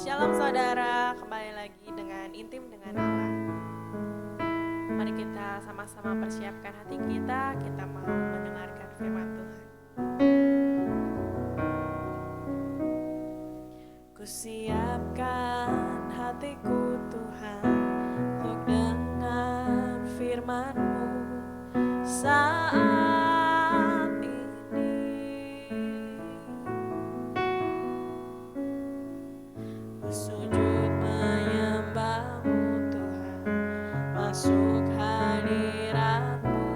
Shalom saudara, kembali lagi dengan Intim dengan Allah. Mari kita sama-sama persiapkan hati kita, kita mau mendengarkan firman Tuhan. Kusiapkan hatiku Tuhan untuk dengar firman-Mu saat ini. Sujud menyembah-Mu Tuhan, masuk hadirat-Mu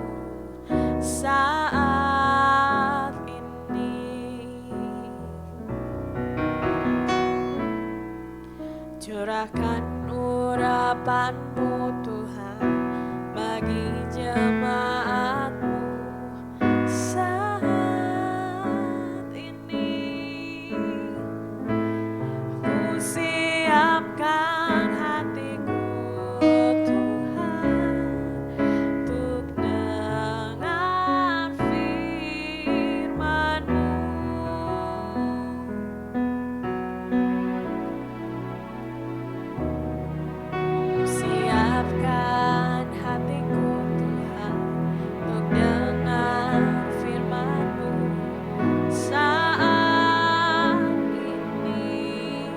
saat ini. Curahkan urapan-Mu Tuhan bagi jemaat-Mu saat ini. Ku siapkan hatiku Tuhan untuk dengar firman-Mu. Ku siapkan hatiku Tuhan untuk dengar firman-Mu saat ini.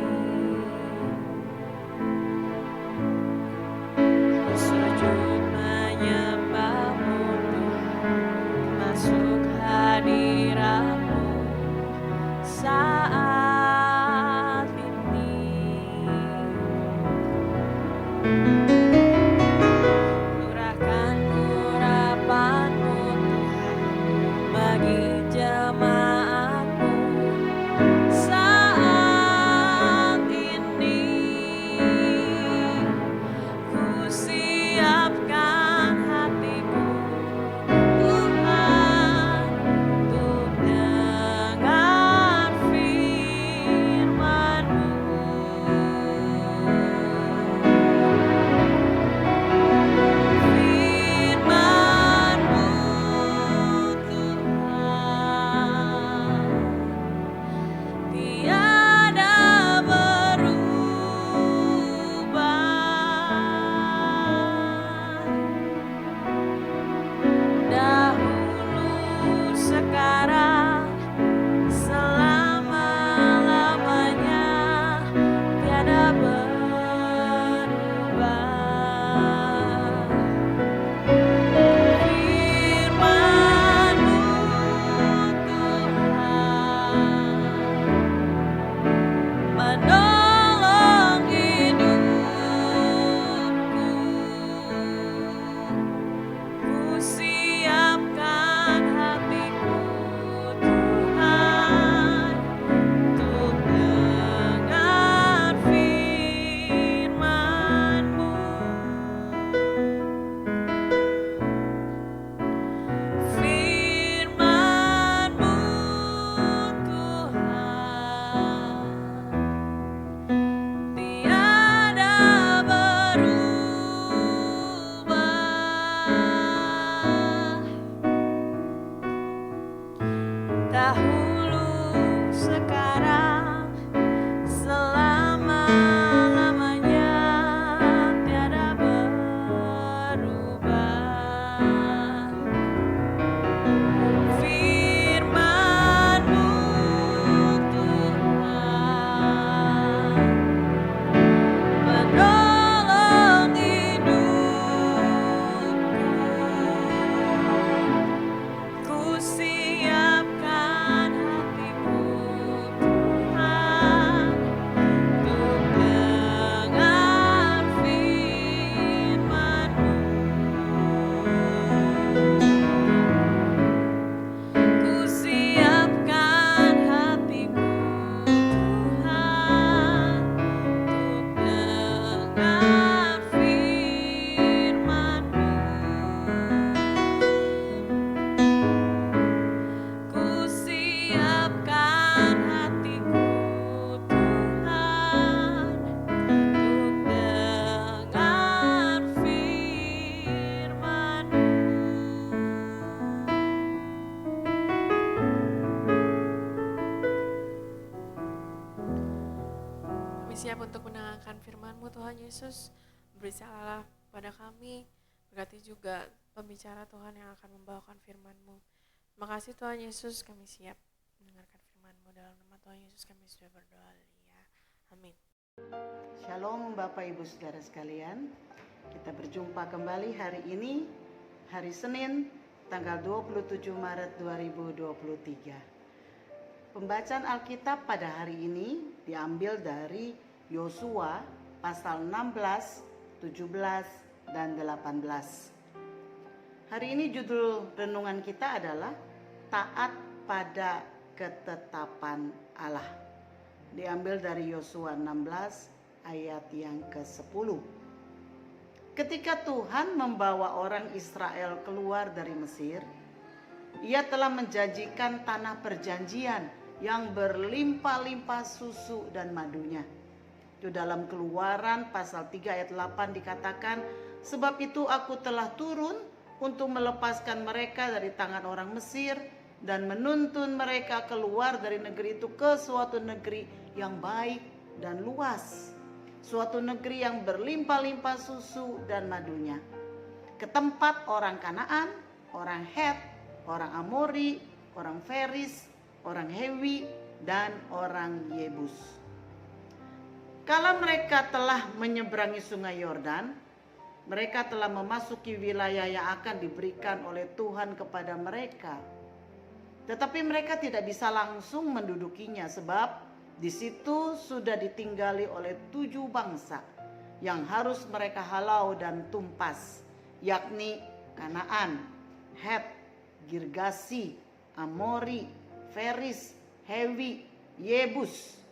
Ku sujud menyembah-Mu Tuhan, masuk hadirat-Mu saat ini. Curahkan urapan-Mu Tuhan bagi jemaat-Mu saat ini. Ku siapkan hatiku Tuhan untuk kuasa-Mu Tuhan Yesus, berbicara pada kami, berkati juga pembicara Tuhan yang akan membawakan firman-Mu. Terima kasih Tuhan Yesus, kami siap mendengarkan firman-Mu. Dalam nama Tuhan Yesus kami sudah berdoa. Ya. Amin. Shalom Bapak Ibu Saudara sekalian. Kita berjumpa kembali hari ini, hari Senin, tanggal 27 Maret 2023. Pembacaan Alkitab pada hari ini diambil dari Yosua pasal 16, 17, dan 18. Hari ini judul renungan kita adalah Taat pada Ketetapan Allah. Diambil dari Yosua 16 ayat yang ke-10. Ketika Tuhan membawa orang Israel keluar dari Mesir, Ia telah menjanjikan tanah perjanjian yang berlimpah-limpah susu dan madunya. Itu dalam Keluaran pasal 3 ayat 8 dikatakan, sebab itu aku telah turun untuk melepaskan mereka dari tangan orang Mesir dan menuntun mereka keluar dari negeri itu ke suatu negeri yang baik dan luas, suatu negeri yang berlimpah-limpah susu dan madunya, ke tempat orang Kanaan, orang Het, orang Amori, orang Feris, orang Hewi, dan orang Yebus. Kala mereka telah menyeberangi sungai Yordan, mereka telah memasuki wilayah yang akan diberikan oleh Tuhan kepada mereka. Tetapi mereka tidak bisa langsung mendudukinya, sebab di situ sudah ditinggali oleh 7 bangsa yang harus mereka halau dan tumpas, yakni Kanaan, Het, Girgasi, Amori, Feris, Hewi, Yebus.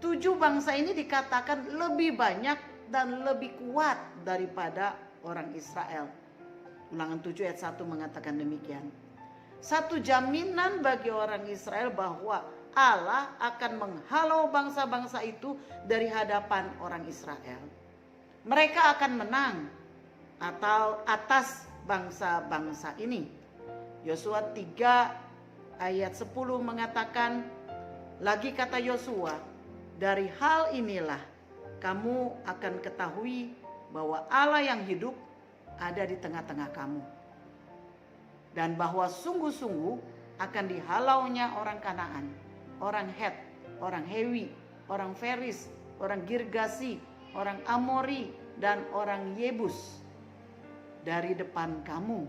7 bangsa ini dikatakan lebih banyak dan lebih kuat daripada orang Israel. Ulangan 7 ayat 1 mengatakan demikian. Satu jaminan bagi orang Israel bahwa Allah akan menghalau bangsa-bangsa itu dari hadapan orang Israel. Mereka akan menang atau atas bangsa-bangsa ini. Yosua 3 ayat 10 mengatakan, lagi kata Yosua, dari hal inilah kamu akan ketahui bahwa Allah yang hidup ada di tengah-tengah kamu, dan bahwa sungguh-sungguh akan dihalaunya orang Kanaan, orang Het, orang Hewi, orang Feris, orang Girgasi, orang Amori, dan orang Yebus dari depan kamu.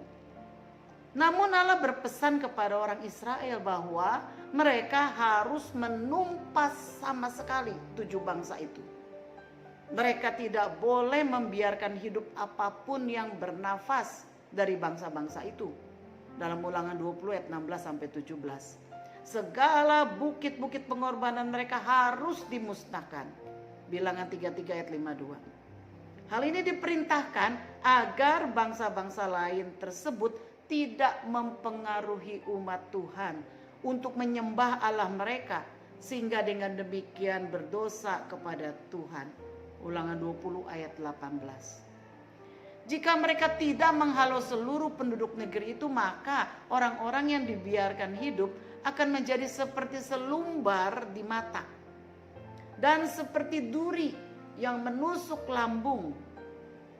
Namun Allah berpesan kepada orang Israel bahwa mereka harus menumpas sama sekali 7 bangsa itu. Mereka tidak boleh membiarkan hidup apapun yang bernafas dari bangsa-bangsa itu. Dalam Ulangan 20 ayat 16-17. Segala bukit-bukit pengorbanan mereka harus dimusnahkan. Bilangan 33 ayat 52. Hal ini diperintahkan agar bangsa-bangsa lain tersebut tidak mempengaruhi umat Tuhan untuk menyembah Allah mereka, sehingga dengan demikian berdosa kepada Tuhan. Ulangan 20 ayat 18. Jika mereka tidak menghalau seluruh penduduk negeri itu, maka orang-orang yang dibiarkan hidup akan menjadi seperti selumbar di mata dan seperti duri yang menusuk lambung,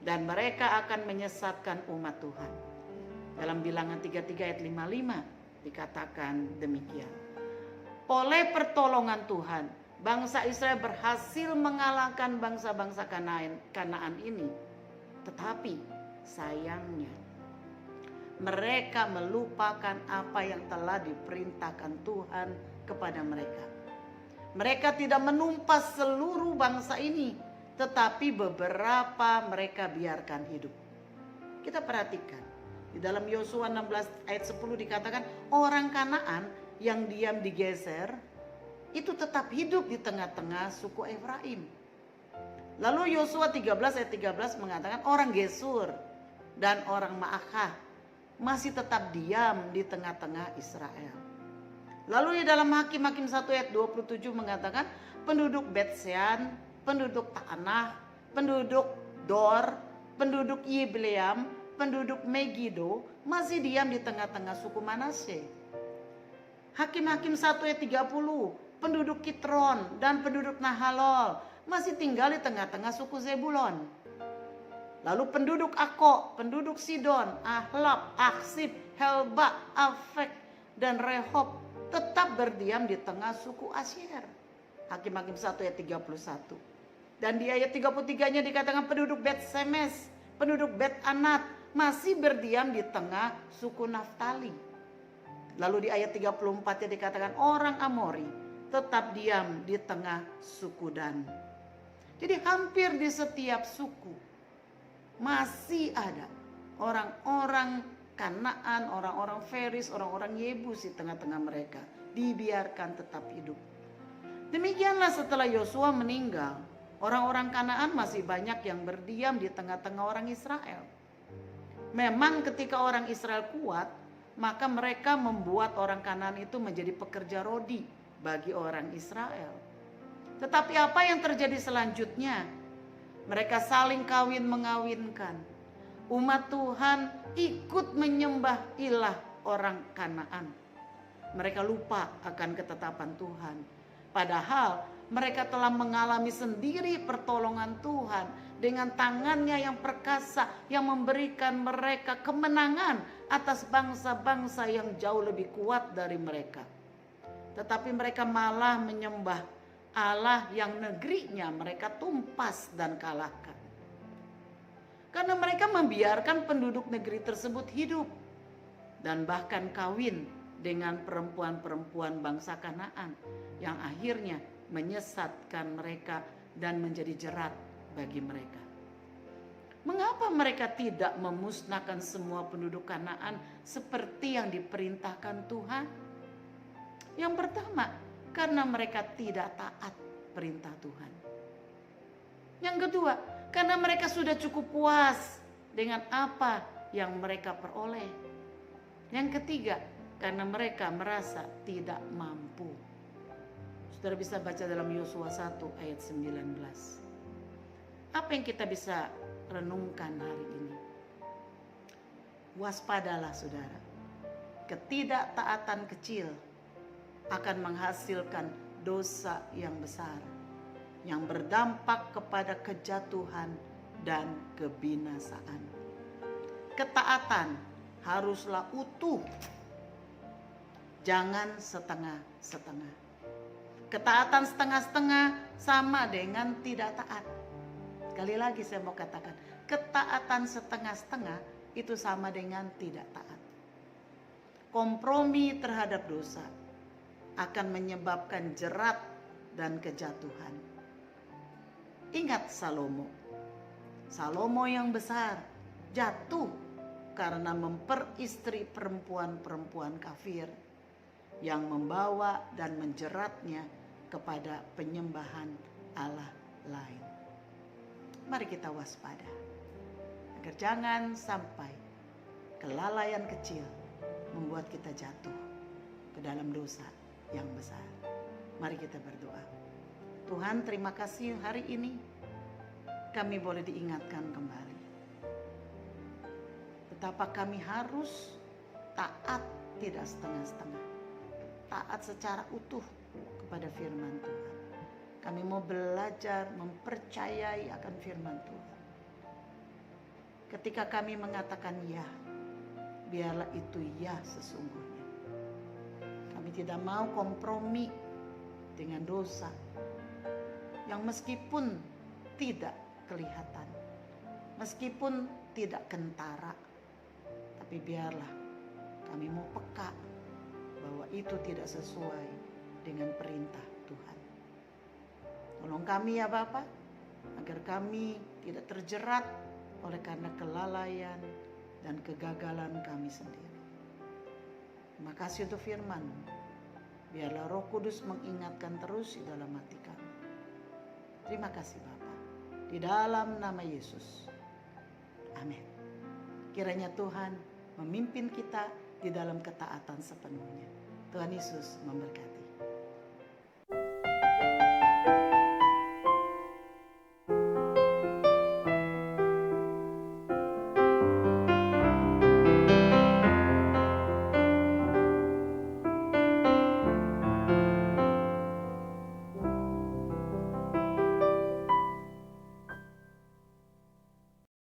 dan mereka akan menyesatkan umat Tuhan. Dalam Bilangan 33 ayat 55 dikatakan demikian. Oleh pertolongan Tuhan, bangsa Israel berhasil mengalahkan bangsa-bangsa Kanaan ini. Tetapi sayangnya mereka melupakan apa yang telah diperintahkan Tuhan kepada mereka. Mereka tidak menumpas seluruh bangsa ini, tetapi beberapa mereka biarkan hidup. Kita perhatikan, di dalam Yosua 16 ayat 10 dikatakan orang Kanaan yang diam di Geser itu tetap hidup di tengah-tengah suku Efraim. Lalu Yosua 13 ayat 13 mengatakan orang Gesur dan orang Maakah masih tetap diam di tengah-tengah Israel. Lalu di dalam Hakim-Hakim 1 ayat 27 mengatakan penduduk Bet-Sean, penduduk Tanah, penduduk Dor, penduduk Yibleam, penduduk Megido masih diam di tengah-tengah suku Manasye. Hakim-Hakim 1 ayat 30, penduduk Kitron dan penduduk Nahalol masih tinggal di tengah-tengah suku Zebulon. Lalu penduduk Ako, penduduk Sidon, Ahlab, Aksib, Helba, Afek, dan Rehob tetap berdiam di tengah suku Asyer. Hakim-Hakim 1 ayat 31. Dan di ayat 33-nya dikatakan penduduk Bet Semes, penduduk Bet Anat masih berdiam di tengah suku Naftali. Lalu di ayat 34-nya dikatakan orang Amori tetap diam di tengah suku Dan. Jadi hampir di setiap suku masih ada orang-orang Kanaan, orang-orang Feris, orang-orang Yebus di tengah-tengah mereka. Dibiarkan tetap hidup. Demikianlah setelah Yosua meninggal, orang-orang Kanaan masih banyak yang berdiam di tengah-tengah orang Israel. Memang ketika orang Israel kuat, maka mereka membuat orang Kanaan itu menjadi pekerja rodi bagi orang Israel. Tetapi apa yang terjadi selanjutnya? Mereka saling kawin mengawinkan. Umat Tuhan ikut menyembah ilah orang Kanaan. Mereka lupa akan ketetapan Tuhan. Padahal mereka telah mengalami sendiri pertolongan Tuhan dengan tangannya yang perkasa yang memberikan mereka kemenangan atas bangsa-bangsa yang jauh lebih kuat dari mereka. Tetapi mereka malah menyembah Allah yang negerinya mereka tumpas dan kalahkan. Karena mereka membiarkan penduduk negeri tersebut hidup dan bahkan kawin dengan perempuan-perempuan bangsa Kanaan yang akhirnya menyesatkan mereka dan menjadi jerat bagi mereka. Mengapa mereka tidak memusnahkan semua penduduk Kanaan seperti yang diperintahkan Tuhan? Yang pertama, karena mereka tidak taat perintah Tuhan. Yang kedua, karena mereka sudah cukup puas dengan apa yang mereka peroleh. Yang ketiga, karena mereka merasa tidak mampu. Saudara bisa baca dalam Yosua 1 ayat 19. Apa yang kita bisa renungkan hari ini? Waspadalah saudara. Ketidaktaatan kecil akan menghasilkan dosa yang besar, yang berdampak kepada kejatuhan dan kebinasaan. Ketaatan haruslah utuh, jangan setengah-setengah. Ketaatan setengah-setengah sama dengan tidak taat. Sekali lagi saya mau katakan, ketaatan setengah-setengah itu sama dengan tidak taat. Kompromi terhadap dosa akan menyebabkan jerat dan kejatuhan. Ingat Salomo. Salomo yang besar jatuh karena memperistri perempuan-perempuan kafir yang membawa dan menjeratnya kepada penyembahan Allah lain. Mari kita waspada agar jangan sampai kelalaian kecil membuat kita jatuh ke dalam dosa yang besar. Mari kita berdoa. Tuhan, terima kasih hari ini kami boleh diingatkan kembali betapa kami harus taat, tidak setengah-setengah, taat secara utuh kepada firman Tuhan. Kami mau belajar mempercayai akan firman Tuhan. Ketika kami mengatakan ya, biarlah itu ya sesungguhnya. Kami tidak mau kompromi dengan dosa yang meskipun tidak kelihatan, meskipun tidak kentara, tapi biarlah kami mau peka bahwa itu tidak sesuai dengan perintah Tuhan. Tolong kami ya Bapa, agar kami tidak terjerat oleh karena kelalaian dan kegagalan kami sendiri. Terima kasih untuk firman. Biarlah Roh Kudus mengingatkan terus di dalam hati kami. Terima kasih Bapa. Di dalam nama Yesus. Amin. Kiranya Tuhan memimpin kita di dalam ketaatan sepenuhnya. Tuhan Yesus memberkati.